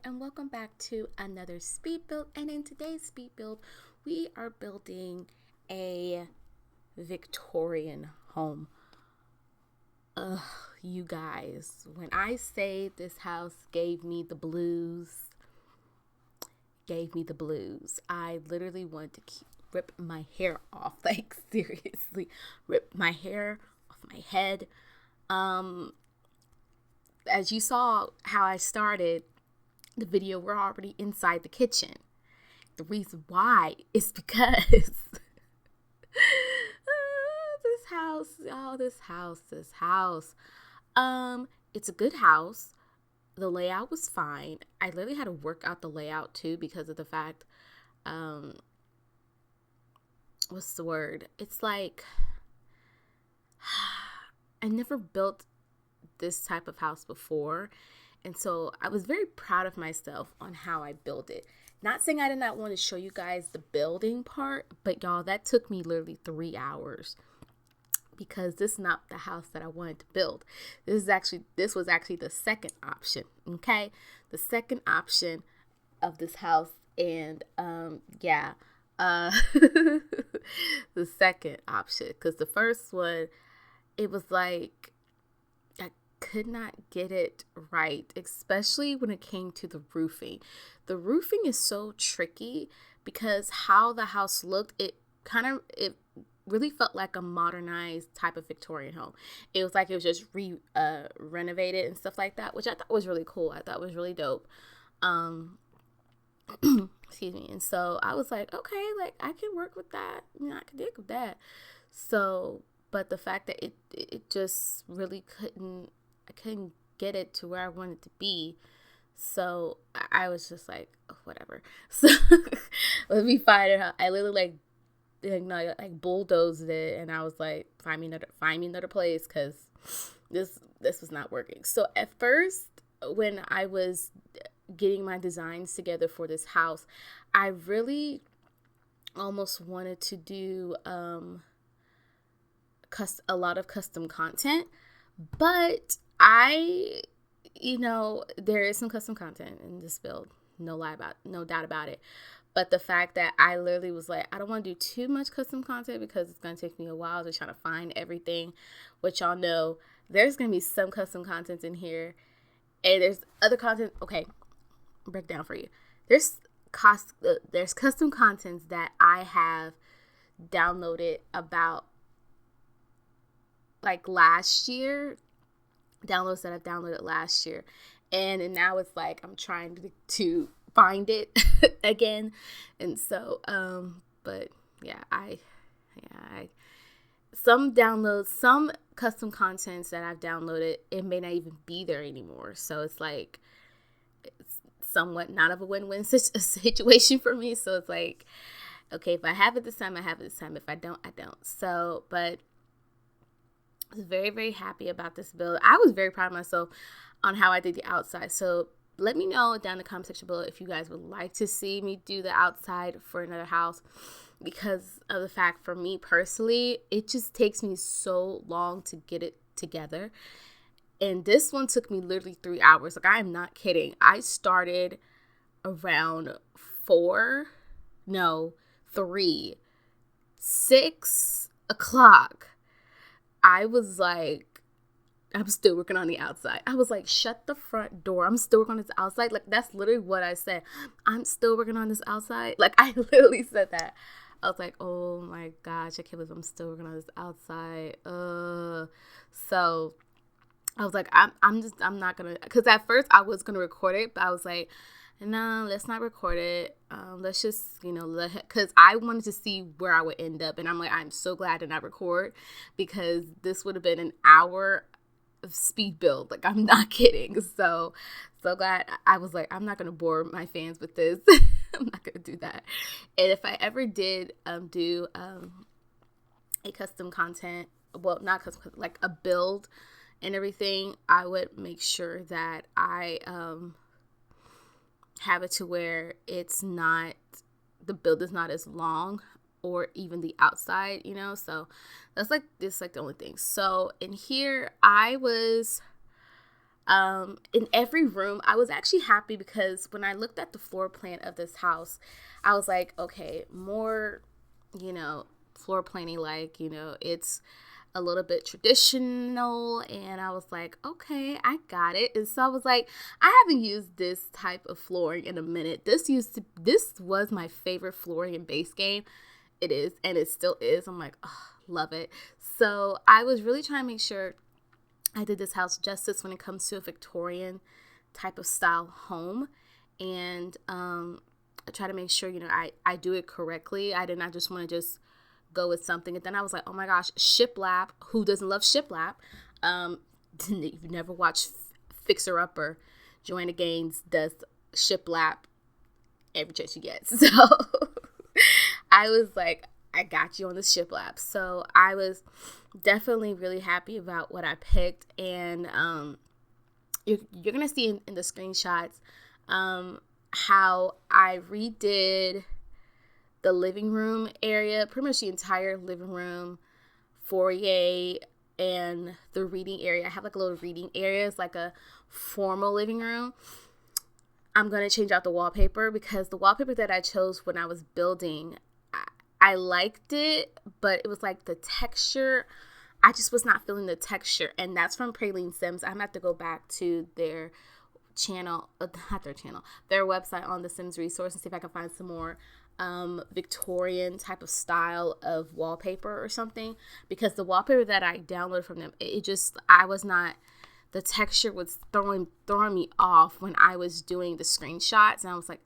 and welcome back to another speed build. And in today's speed build, we are building a Victorian home. Ugh, you guys, when I say this house gave me the blues, I literally wanted to rip my hair off. Like, seriously, rip my hair off my head. As you saw how I started the video, we're already inside the kitchen. The reason why is because this house. It's a good house. The layout was fine. I literally had to work out the layout too because of the fact, what's the word? It's like, I never built this type of house before. And so I was very proud of myself on how I built it. Not saying I did not want to show you guys the building part, but y'all, that took me literally 3 hours because this is not the house that I wanted to build. This was actually the second option. Okay. The second option of this house. And, the second option, because the first one, it was like, could not get it right, especially when it came to the roofing. The roofing is so tricky because how the house looked, it really felt like a modernized type of Victorian home. It was like it was just renovated and stuff like that, which I thought was really cool. I thought was really dope. Excuse me. And so I was like, okay, like I can work with that. You know, I can dig with that. So, but the fact that it just really I couldn't get it to where I wanted to be. So I was just like, oh, whatever. So let me find it out. I literally like bulldozed it, and I was like, find me another place because this was not working. So at first, when I was getting my designs together for this house, I really almost wanted to do a lot of custom content, but there is some custom content in this build. No doubt about it. But the fact that I literally was like, I don't want to do too much custom content because it's going to take me a while to try to find everything, which y'all know there's going to be some custom content in here. And there's other content. Okay, break down for you. There's custom contents that I have downloaded about like last year. Downloads that I've downloaded last year, and now it's like I'm trying to find it again. And so but I some custom contents that I've downloaded, it may not even be there anymore, so it's like it's somewhat not of a win-win situation for me. So it's like, okay, if I have it this time, I have it this time. If I don't, I don't. So, but I was very, very happy about this build. I was very proud of myself on how I did the outside. So let me know down in the comment section below if you guys would like to see me do the outside for another house, because of the fact, for me personally, it just takes me so long to get it together. And this one took me literally 3 hours. Like, I am not kidding. I started around 6 o'clock. I was like, I'm still working on the outside. I was like, shut the front door. I'm still working on this outside. Like, that's literally what I said. I'm still working on this outside. Like, I literally said that. I was like, oh my gosh, I can't believe I'm still working on this outside. So I was like, I'm not gonna, because at first I was gonna record it, but I was like, no, let's not record it. Let's just, because I wanted to see where I would end up. And I'm like, I'm so glad to not record, because this would have been an hour of speed build. Like, I'm not kidding. So glad. I was like, I'm not going to bore my fans with this. I'm not going to do that. And if I ever did do a custom content, well, not custom, like a build and everything, I would make sure that I have it to where the build is not as long, or even the outside, so that's like the only thing. So in here, I was In every room, I was actually happy because when I looked at the floor plan of this house, I was like, okay, more, floor planning, like, it's a little bit traditional. And I was like, okay, I got it. And so I was like, I haven't used this type of flooring in a minute. This was my favorite flooring in base game. It is, and it still is. I'm like, oh, love it. So I was really trying to make sure I did this house justice when it comes to a Victorian type of style home. And I try to make sure, I do it correctly. I did not just want to just go with something. And then I was like, oh my gosh, shiplap. Who doesn't love shiplap? You've never watched Fixer Upper. Joanna Gaines does shiplap every chance she gets. So I was like, I got you on the shiplap. So I was definitely really happy about what I picked. And you're going to see in the screenshots how I redid the living room area, pretty much the entire living room, foyer, and the reading area. I have like a little reading area. It's like a formal living room. I'm going to change out the wallpaper because the wallpaper that I chose when I was building, I liked it, but it was like the texture. I just was not feeling the texture. And that's from Praline Sims. I'm going to have to go back to their channel, their website on the Sims resource and see if I can find some more Victorian type of style of wallpaper or something, because the wallpaper that I downloaded from them, the texture was throwing me off when I was doing the screenshots, and I was like,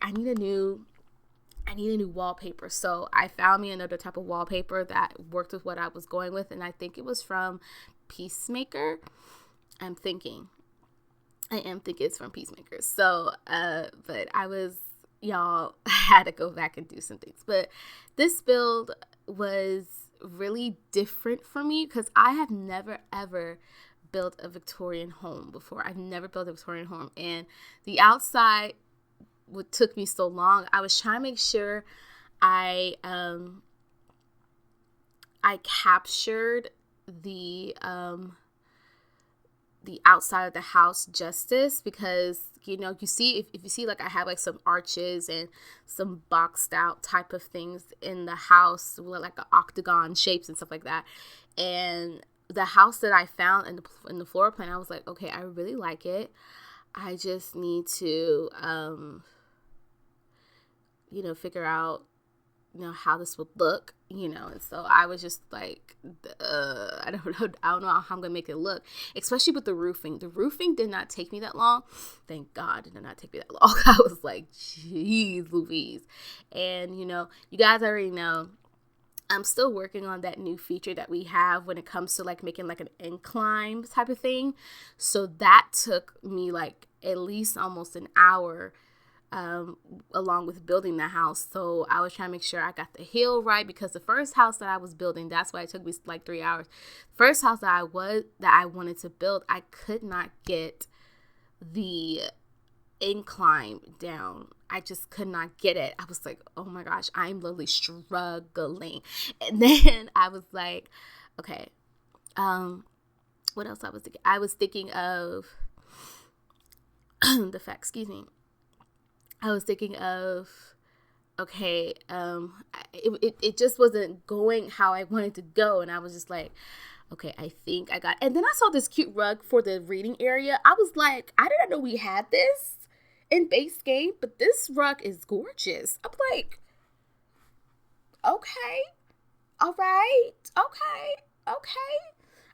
I need a new wallpaper. So I found me another type of wallpaper that worked with what I was going with, and I think it was from Peacemaker. I am thinking it's from Peacemaker. So but y'all, I had to go back and do some things. But this build was really different for me because I have never, ever built a Victorian home before. I've never built a Victorian home. And the outside, what took me so long, I was trying to make sure I captured the outside of the house justice, because you see if you see, like, I have like some arches and some boxed out type of things in the house with like an octagon shapes and stuff like that. And the house that I found in the floor plan, I was like, okay, I really like it. I just need to figure out how this would look, and so I was just like, I don't know how I'm gonna make it look, especially with the roofing. The roofing did not take me that long. Thank God it did not take me that long. I was like, geez Louise. And you guys already know I'm still working on that new feature that we have when it comes to like making like an incline type of thing. So that took me like at least almost an hour along with building the house. So I was trying to make sure I got the hill right, because the first house that I was building, that's why it took me like 3 hours. First house that I wanted to build, I could not get the incline down. I just could not get it. I was like, oh my gosh, I'm literally struggling. And then I was like, okay, what else I was thinking? I was thinking of the fact, excuse me. I was thinking of, okay, it just wasn't going how I wanted to go. And I was just like, okay, I think I got, and then I saw this cute rug for the reading area. I was like, I didn't know we had this in base game, but this rug is gorgeous. I'm like, okay, all right, okay.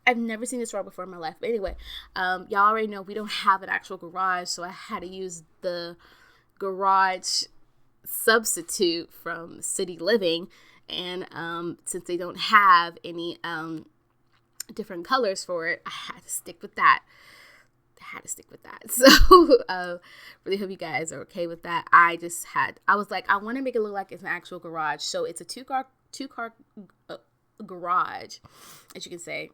I've never seen this rug before in my life. But anyway, y'all already know we don't have an actual garage, so I had to use the garage substitute from City Living. And since they don't have any different colors for it, I had to stick with that. So really hope you guys are okay with that. I was like, I want to make it look like it's an actual garage. So it's a two car garage, as you can say.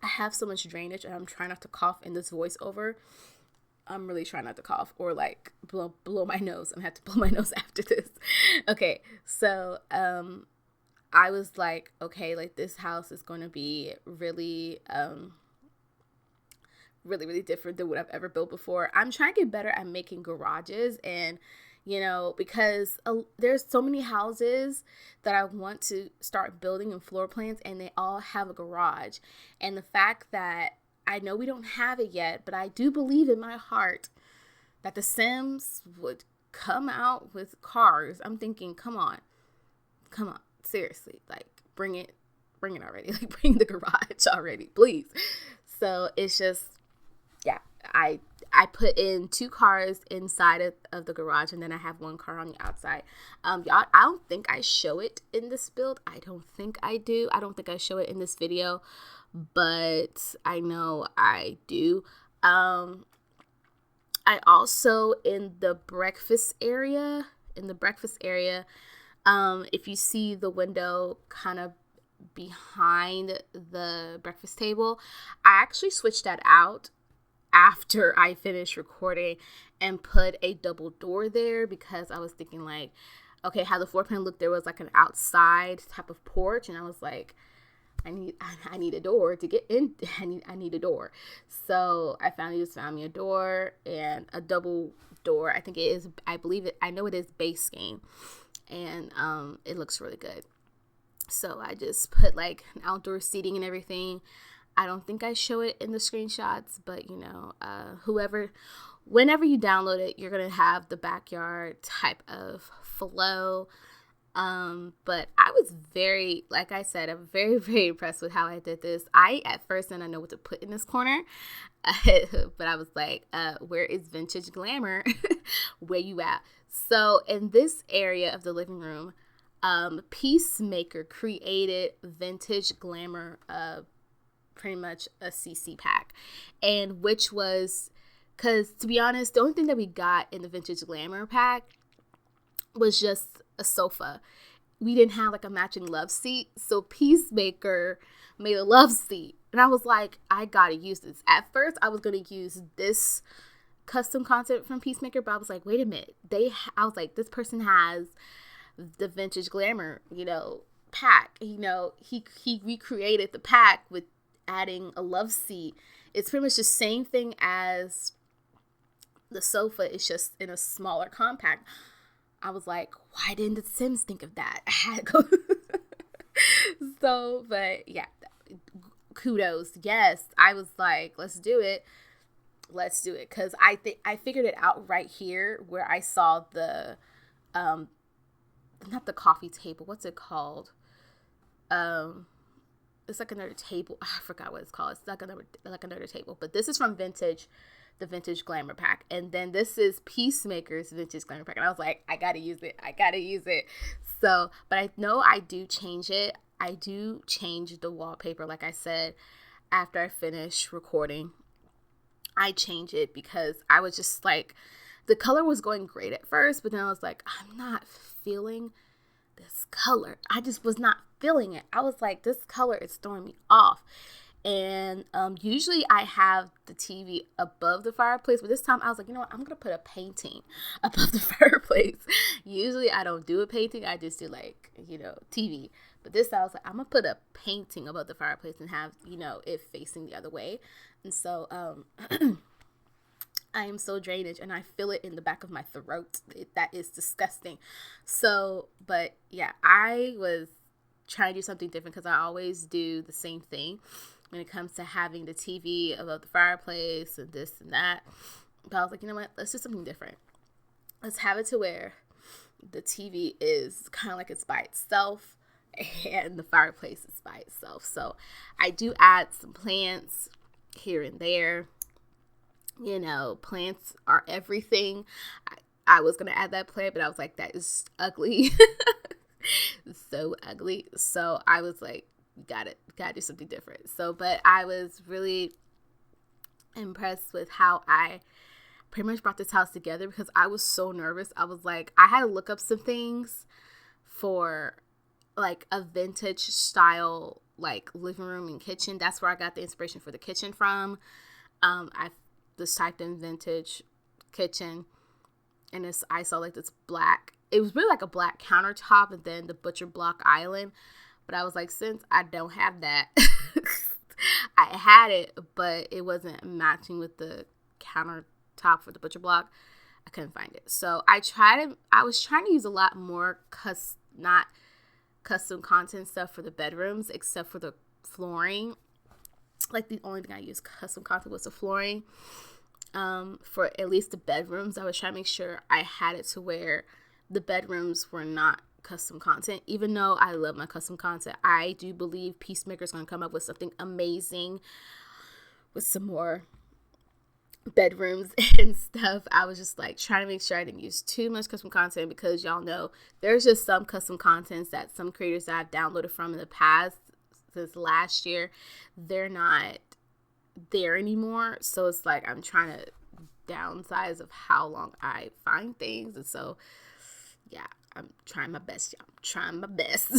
I have so much drainage, and I'm trying not to cough in this voiceover. I'm really trying not to cough or like blow my nose. I'm gonna have to blow my nose after this. Okay, so I was like, okay, like this house is going to be really really, really different than what I've ever built before. I'm trying to get better at making garages, and because there's so many houses that I want to start building in floor plans, and they all have a garage. And the fact that I know we don't have it yet, but I do believe in my heart that The Sims would come out with cars. I'm thinking, come on, seriously, like bring it already, like bring the garage already, please. So it's just, yeah, I put in 2 cars inside of the garage, and then I have 1 car on the outside. Y'all, I don't think I show it in this build. I don't think I do. I don't think I show it in this video, but I know I do. I also, in the breakfast area, if you see the window kind of behind the breakfast table, I actually switched that out after I finished recording and put a double door there, because I was thinking like, okay, how the floor plan looked, there was like an outside type of porch, and I was like, I need a door to get in. I need a door. So I finally just found me a door, and a double door. I think it is, I know it is base game, and it looks really good. So I just put like an outdoor seating and everything. I don't think I show it in the screenshots, but whenever you download it, you're going to have the backyard type of flow. But I was very, like I said, I'm very, very impressed with how I did this. At first didn't know what to put in this corner, but I was like, where is Vintage Glamour? Where you at? So in this area of the living room, Peacemaker created Vintage Glamour, pretty much a CC pack, and which was, because to be honest, the only thing that we got in the Vintage Glamour pack was just a sofa. We didn't have like a matching love seat, so Peacemaker made a love seat, and I was like, I gotta use this. At first I was gonna use this custom content from Peacemaker, but I was like, wait a minute, I was like, this person has the Vintage Glamour pack. He recreated the pack with adding a love seat. It's pretty much the same thing as the sofa, it's just in a smaller compact. I was like, why didn't the Sims think of that? I had to go. So, but yeah, kudos. Yes, I was like, let's do it. Because I figured it out right here where I saw the, not the coffee table. What's it called? It's like another table. I forgot what it's called. It's like another table. But this is from the Vintage Glamour pack, and then this is Peacemaker's Vintage Glamour pack, and I was like, I gotta use it. So, but I know I do change it. I do change the wallpaper, like I said, after I finish recording. I change it because I was just like, the color was going great at first, but then I was like, I'm not feeling this color. I just was not feeling it. I was like, this color is throwing me off. And usually I have the TV above the fireplace, but this time I was like, you know what, I'm gonna put a painting above the fireplace. Usually I don't do a painting, I just do like, TV. But this time I was like, I'm gonna put a painting above the fireplace and have, it facing the other way. And so I am so drainage, and I feel it in the back of my throat. That is disgusting. So, but yeah, I was trying to do something different, because I always do the same thing when it comes to having the TV above the fireplace and this and that. But I was like, you know what, let's do something different. Let's have it to where the TV is kind of like it's by itself and the fireplace is by itself. So I do add some plants here and there. Plants are everything. I was going to add that plant, but I was like, that is ugly. So ugly. So I was like, gotta do something different. So, but I was really impressed with how I pretty much brought this house together, because I was so nervous. I was like, I had to look up some things for like a vintage style like living room and kitchen. That's where I got the inspiration for the kitchen from. I just typed in vintage kitchen, and I saw like this black, it was really like a black countertop and then the butcher block island. But I was like, since I don't have that, I had it, but it wasn't matching with the countertop for the butcher block. I couldn't find it. So I was trying to use a lot more not custom content stuff for the bedrooms, except for the flooring. Like, the only thing I used custom content was the flooring. For at least the bedrooms, I was trying to make sure I had it to where the bedrooms were not custom content. Even though I love my custom content, I do believe Peacemaker's going to come up with something amazing with some more bedrooms and stuff. I was just like trying to make sure I didn't use too much custom content, because y'all know there's just some custom contents that some creators that I've downloaded from in the past since last year, they're not there anymore. So it's like I'm trying to downsize of how long I find things. And so yeah, I'm trying my best, y'all. I'm trying my best.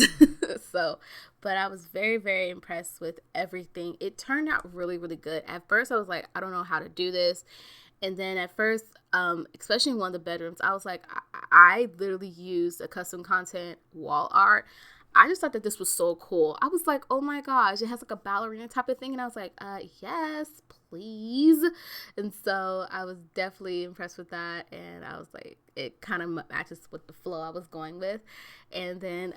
So, but I was very, very impressed with everything. It turned out really, really good. At first I was like, I don't know how to do this. And then at first, especially in one of the bedrooms, I was like, I literally used a custom content wall art. I just thought that this was so cool. I was like, oh my gosh, it has like a ballerina type of thing. And I was like, yes, please. And so I was definitely impressed with that. And I was like, it kind of matches with the flow I was going with. And then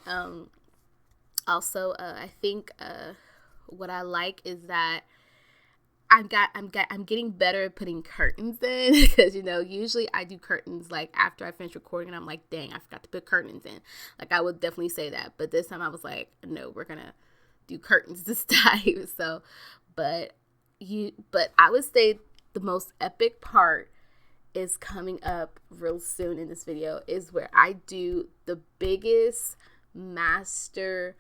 also, I think what I like is that I'm getting better at putting curtains in, because, usually I do curtains like after I finish recording and I'm like, dang, I forgot to put curtains in. Like, I would definitely say that. But this time I was like, no, we're going to do curtains this time. So, but I would say the most epic part is coming up real soon in this video, is where I do the biggest master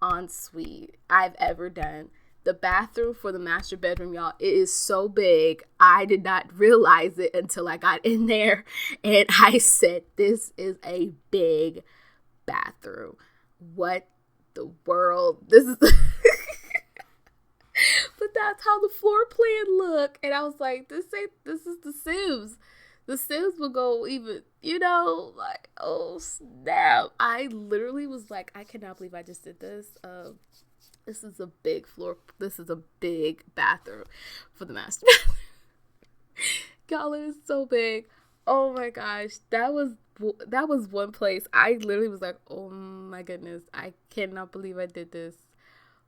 ensuite I've ever done. The bathroom for the master bedroom, y'all, it is so big. I did not realize it until I got in there, and I said, this is a big bathroom. What the world? This is but that's how the floor plan look. And I was like, this is the Sims. The Sims will go even, like, oh snap. I literally was like, I cannot believe I just did this. This is a big floor. This is a big bathroom for the master bathroom. Y'all, it is so big. Oh my gosh. That was one place. I literally was like, oh my goodness. I cannot believe I did this.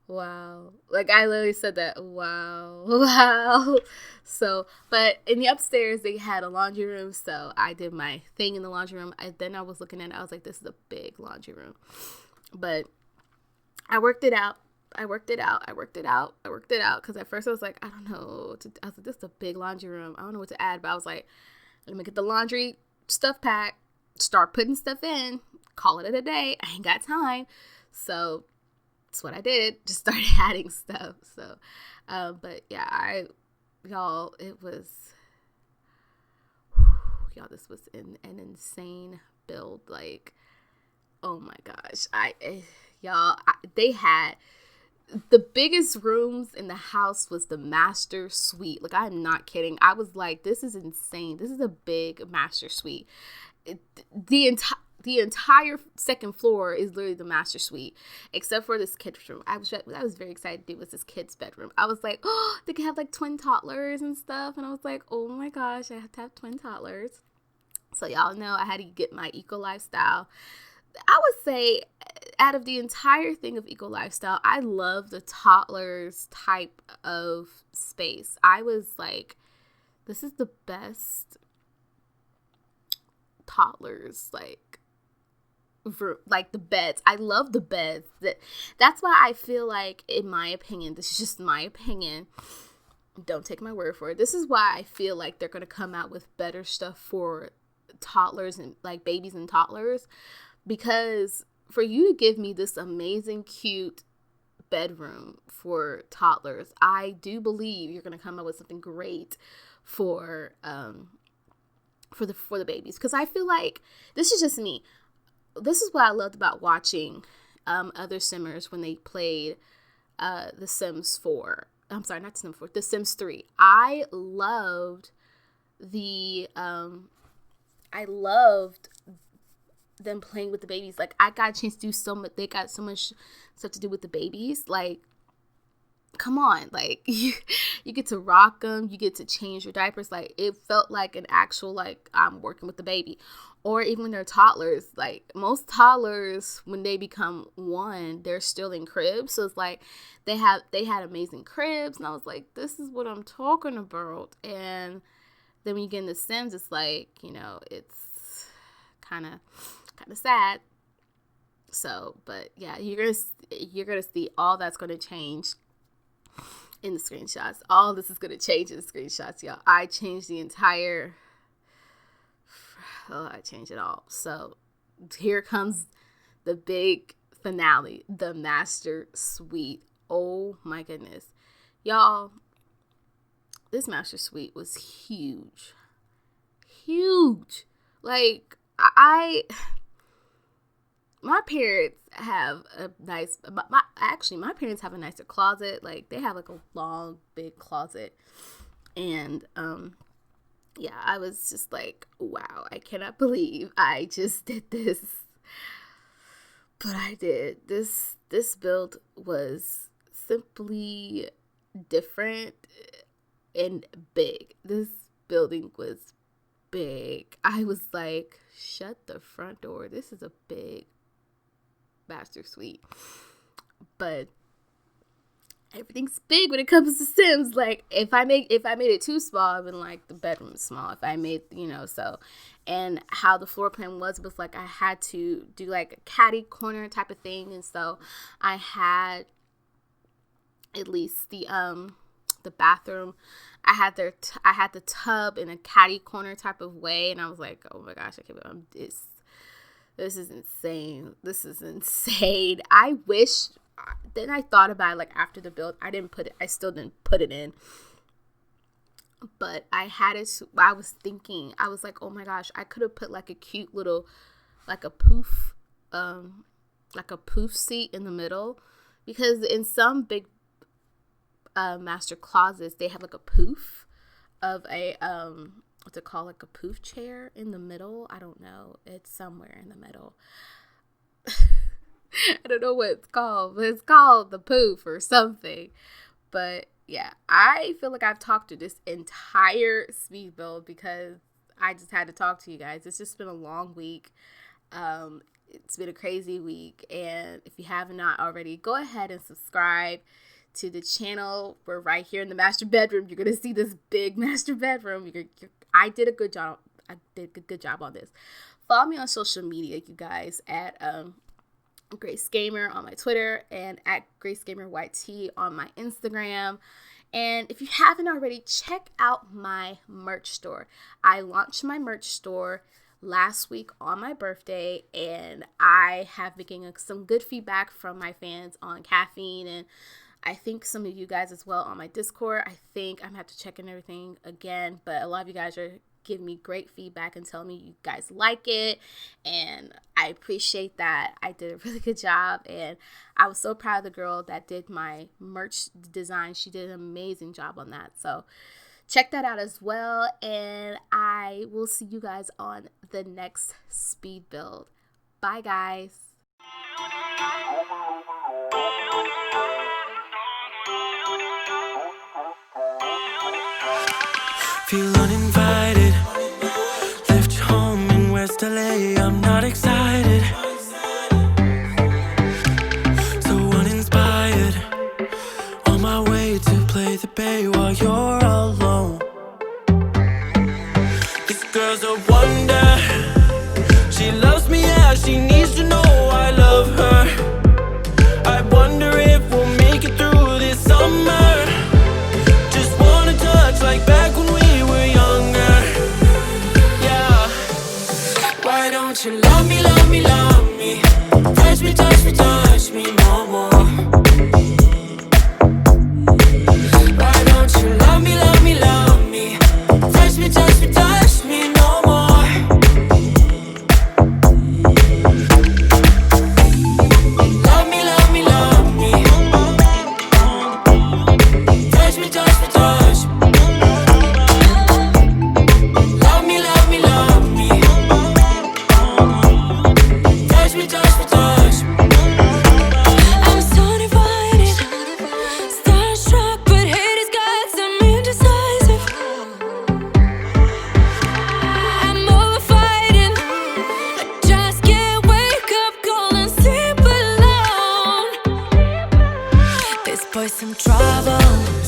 Wow. Like, I literally said that. Wow. So, but in the upstairs, they had a laundry room. So I did my thing in the laundry room. Then I was looking at it. I was like, this is a big laundry room. But I worked it out. Because at first I was like, I don't know. I was like, this is a big laundry room. I don't know what to add. But I was like, let me get the laundry stuff pack, start putting stuff in, call it a day. I ain't got time. So that's what I did. Just started adding stuff. So, but yeah, y'all, this was an insane build. Like, oh my gosh. They had the biggest rooms in the house was the master suite. Like, I'm not kidding. I was like, this is insane. This is a big master suite. The entire second floor is literally the master suite, except for this kid's room. I was very excited to do was this kid's bedroom. I was like, oh, they can have like twin toddlers and stuff. And I was like, oh my gosh, I have to have twin toddlers. So y'all know I had to get my eco lifestyle. I would say out of the entire thing of eco lifestyle, I love the toddlers type of space. I was like, this is the best toddlers, like the beds. I love the beds. That's why I feel like, in my opinion, this is just my opinion, don't take my word for it, this is why I feel like they're going to come out with better stuff for toddlers and like babies and toddlers. Because for you to give me this amazing, cute bedroom for toddlers, I do believe you're going to come up with something great for the babies. Because I feel like, this is just me, this is what I loved about watching other Simmers when they played The Sims 4. I'm sorry, not The Sims 4, The Sims 3. I loved them playing with the babies. Like, I got a chance to do so much. They got so much stuff to do with the babies. Like, come on, like you get to rock them, you get to change your diapers. Like it felt like an actual, like I'm working with the baby. Or even when they're toddlers, like most toddlers, when they become 1, they're still in cribs. So it's like they had amazing cribs, and I was like, this is what I'm talking about. And then when you get into Sims, it's like, you know, it's kind of sad. So, but yeah, you're gonna see all that's gonna change in the screenshots. All this is gonna change in the screenshots, y'all. I changed I changed it all. So here comes the big finale, the master suite. Oh my goodness, y'all. This master suite was huge. Like my parents have a nice, my parents have a nicer closet. Like they have like a long, big closet. And, yeah, I was just like, wow, I cannot believe I just did this. But I did. This build was simply different and big. This building was big. I was like, shut the front door. This is a big master suite. But everything's big when it comes to Sims. Like if I made it too small, I'd been like, the bedroom is small. If I made, you know, so, and how the floor plan was like I had to do like a caddy corner type of thing. And so I had at least the bathroom, I had the tub in a caddy corner type of way. And I was like, oh my gosh, I can't believe this is insane. I wish. Then I thought about it, like after the build, I still didn't put it in, but I was thinking, I was like, oh my gosh, I could have put like a cute little, like a poof seat in the middle, because in some big master closets, they have like a poof of a, what's it called? Like a poof chair in the middle. I don't know. It's somewhere in the middle. I don't know what it's called, but it's called the poof or something. But yeah, I feel like I've talked to this entire speed build because I just had to talk to you guys. It's just been a long week. It's been a crazy week. And if you have not already, go ahead and subscribe to the channel. We're right here in the master bedroom. You're going to see this big master bedroom. I did a good job. I did a good job on this. Follow me on social media, you guys, at Gracegammer on my Twitter and at GracegammerYT on my Instagram. And if you haven't already, check out my merch store. I launched my merch store last week on my birthday, and I have been getting some good feedback from my fans on caffeine, and I think some of you guys as well on my Discord. I think I'm gonna have to check in everything again, but a lot of you guys are giving me great feedback and telling me you guys like it, and I appreciate that. I did a really good job, and I was so proud of the girl that did my merch design. She did an amazing job on that, so check that out as well, and I will see you guys on the next speed build. Bye, guys. Feel uninvited. Left home in West LA. I'm not excited. So uninspired. On my way to play the bay while you're alone. This girl's a wonder. She loves me, yeah. She needs to know I love her. I wonder if we'll make it through this summer. Just wanna touch like back when we were younger. Yeah. Why don't you love me, love me, love me? Touch me, touch me, touch me no more. Why don't you love me, love me, love me? some trouble.